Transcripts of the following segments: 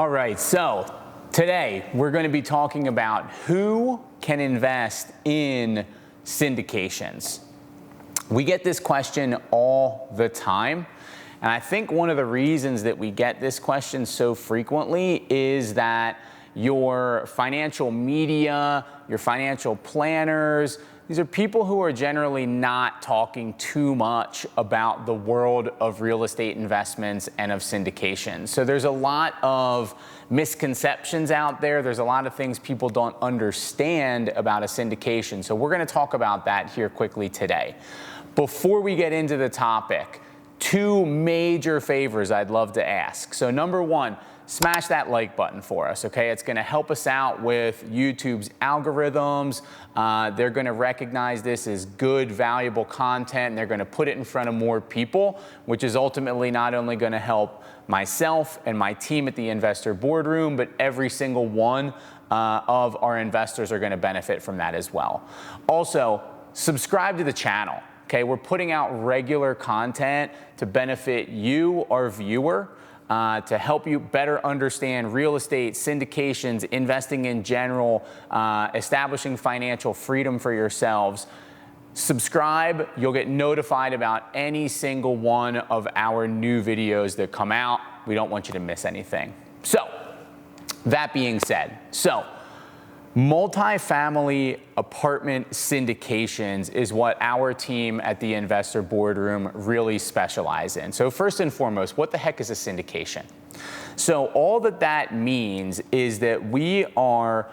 All right, so today we're going to be talking about who can invest in syndications. We get this question all the time, and I think one of the reasons that we get this question so frequently is that your financial media, your financial planners, these are people who are generally not talking too much about the world of real estate investments and of syndication. So there's a lot of misconceptions out there. There's a lot of things people don't understand about a syndication. So we're going to talk about that here quickly today. Before we get into the topic, two major favors I'd love to ask. So number one, smash that like button for us, okay? It's gonna help us out with YouTube's algorithms. They're gonna recognize this as good, valuable content, and they're gonna put it in front of more people, which is ultimately not only gonna help myself and my team at the Investor Boardroom, but every single one of our investors are gonna benefit from that as well. Also, subscribe to the channel, okay? We're putting out regular content to benefit you, our viewer, to help you better understand real estate, syndications, investing in general, establishing financial freedom for yourselves. Subscribe, you'll get notified about any single one of our new videos that come out. We don't want you to miss anything. So, that being said, multifamily apartment syndications is what our team at the Investor Boardroom really specialize in. So first and foremost, what the heck is a syndication? So all that means is that we are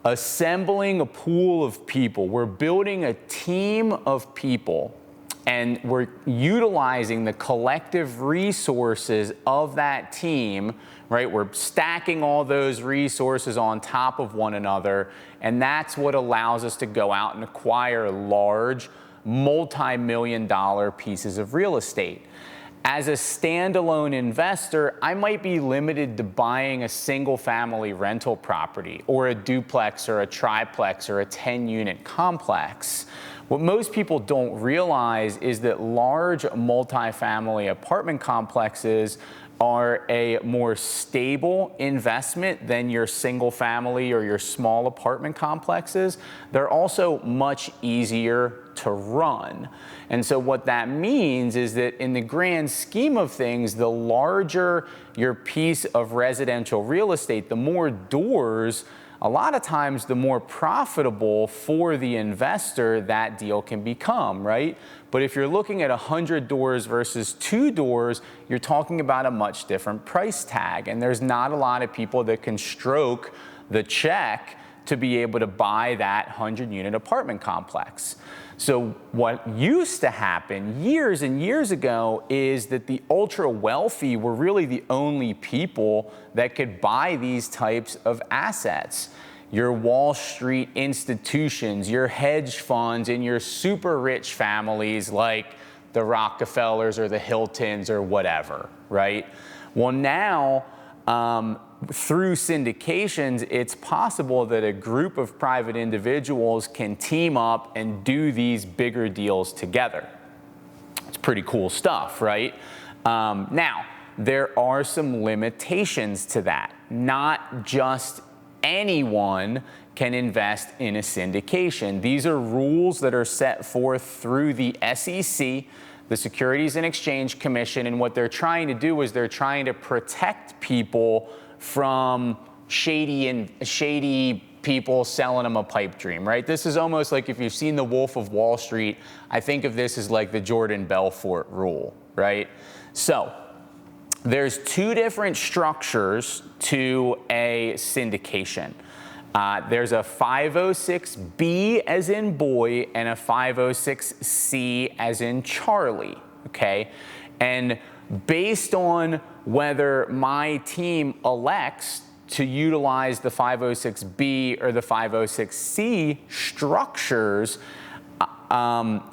assembling a pool of people. We're building a team of people, and we're utilizing the collective resources of that team, right? We're stacking all those resources on top of one another, and that's what allows us to go out and acquire large, multi-million-dollar pieces of real estate. As a standalone investor, I might be limited to buying a single-family rental property, or a duplex, or a triplex, or a 10-unit complex. What most people don't realize is that large multifamily apartment complexes are a more stable investment than your single family or your small apartment complexes. They're also much easier to run. And so what that means is that in the grand scheme of things, the larger your piece of residential real estate, the more doors, a lot of times the more profitable for the investor that deal can become, right? But if you're looking at 100 doors versus 2 doors, you're talking about a much different price tag. And there's not a lot of people that can stroke the check to be able to buy that 100-unit apartment complex. So what used to happen years and years ago is that the ultra wealthy were really the only people that could buy these types of assets. Your Wall Street institutions, your hedge funds, and your super rich families like the Rockefellers or the Hiltons or whatever, right? Well, now, through syndications, it's possible that a group of private individuals can team up and do these bigger deals together. It's pretty cool stuff, right? Now, there are some limitations to that. Not just anyone can invest in a syndication. These are rules that are set forth through the SEC, the Securities and Exchange Commission, and what they're trying to do is they're trying to protect people from shady people selling them a pipe dream, right? This is almost like if you've seen The Wolf of Wall Street, I think of this as like the Jordan Belfort rule, right? So there's two different structures to a syndication. There's a 506B as in boy and a 506C as in Charlie, okay? And based on whether my team elects to utilize the 506B or the 506C structures,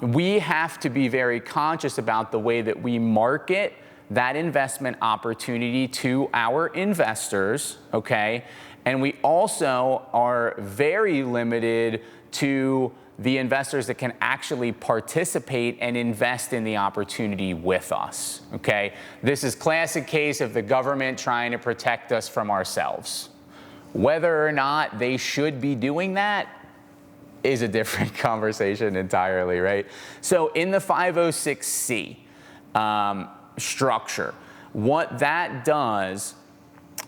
we have to be very conscious about the way that we market that investment opportunity to our investors, okay? And we also are very limited to the investors that can actually participate and invest in the opportunity with us, okay? This is classic case of the government trying to protect us from ourselves. Whether or not they should be doing that is a different conversation entirely, right? So in the 506C structure, what that does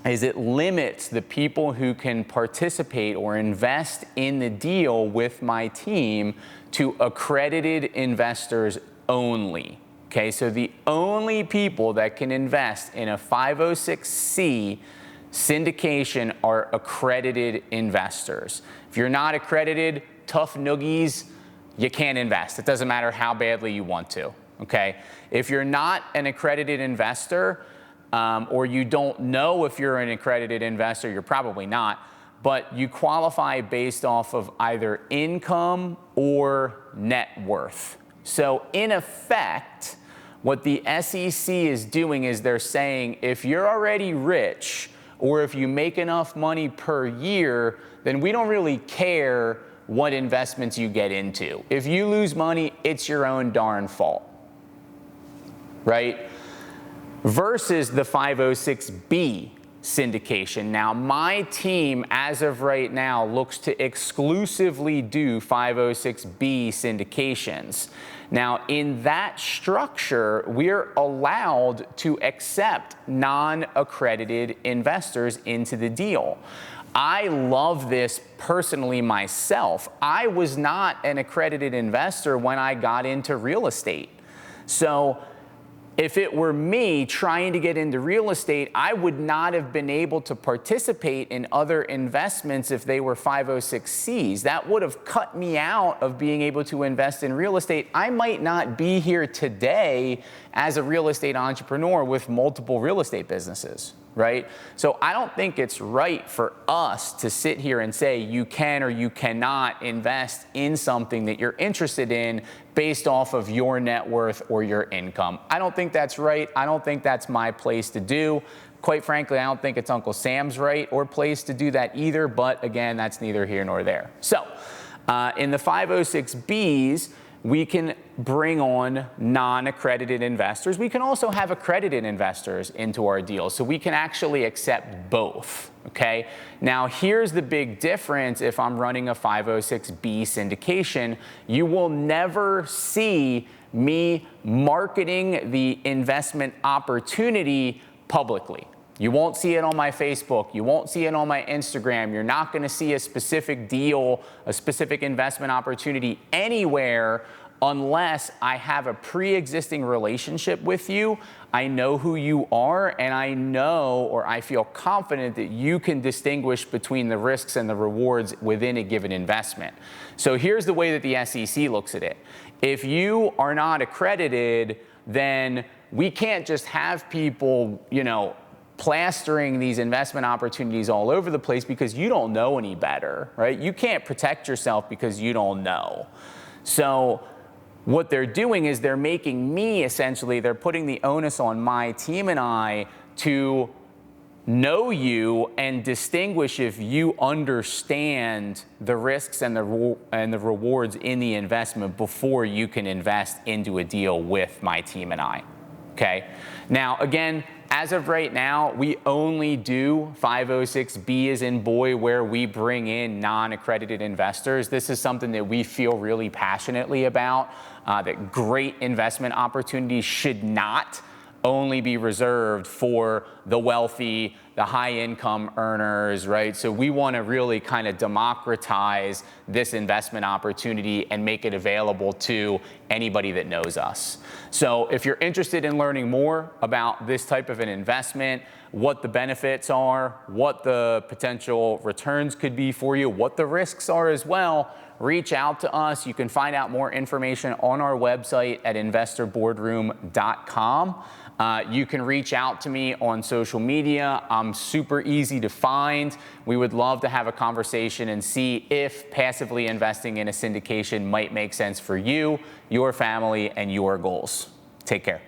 is it limits the people who can participate or invest in the deal with my team to accredited investors only. Okay, so the only people that can invest in a 506C syndication are accredited investors. If you're not accredited, tough noogies, you can't invest. It doesn't matter how badly you want to, okay? If you're not an accredited investor, or you don't know if you're an accredited investor, you're probably not, but you qualify based off of either income or net worth. So in effect, what the SEC is doing is they're saying if you're already rich or if you make enough money per year, then we don't really care what investments you get into. If you lose money, it's your own darn fault, right? Versus the 506B syndication. Now, my team, as of right now, looks to exclusively do 506B syndications. Now, in that structure, we're allowed to accept non-accredited investors into the deal. I love this personally myself. I was not an accredited investor when I got into real estate. So if it were me trying to get into real estate, I would not have been able to participate in other investments if they were 506Cs. That would have cut me out of being able to invest in real estate. I might not be here today as a real estate entrepreneur with multiple real estate businesses, right? So I don't think it's right for us to sit here and say you can or you cannot invest in something that you're interested in based off of your net worth or your income. I don't think that's right. I don't think that's my place to do. Quite frankly, I don't think it's Uncle Sam's right or place to do that either, but again, that's neither here nor there. So in the 506Bs, we can bring on non-accredited investors. We can also have accredited investors into our deals, so we can actually accept both, okay? Now, here's the big difference if I'm running a 506B syndication. You will never see me marketing the investment opportunity publicly. You won't see it on my Facebook. You won't see it on my Instagram. You're not going to see a specific deal, a specific investment opportunity anywhere unless I have a pre-existing relationship with you. I know who you are, and I know, or I feel confident that you can distinguish between the risks and the rewards within a given investment. So here's the way that the SEC looks at it. If you are not accredited, then we can't just have people, plastering these investment opportunities all over the place because you don't know any better, right? You can't protect yourself because you don't know. So what they're doing is they're making me, essentially, they're putting the onus on my team and I to know you and distinguish if you understand the risks and the rewards in the investment before you can invest into a deal with my team and I, okay? Now, again, as of right now, we only do 506B as in boy, where we bring in non-accredited investors. This is something that we feel really passionately about, that great investment opportunities should not only be reserved for the wealthy, the high income earners, right? So we want to really kind of democratize this investment opportunity and make it available to anybody that knows us. So if you're interested in learning more about this type of an investment, what the benefits are, what the potential returns could be for you, what the risks are as well, reach out to us. You can find out more information on our website at investorboardroom.com. You can reach out to me on social media. I'm super easy to find. We would love to have a conversation and see if passively investing in a syndication might make sense for you, your family, and your goals. Take care.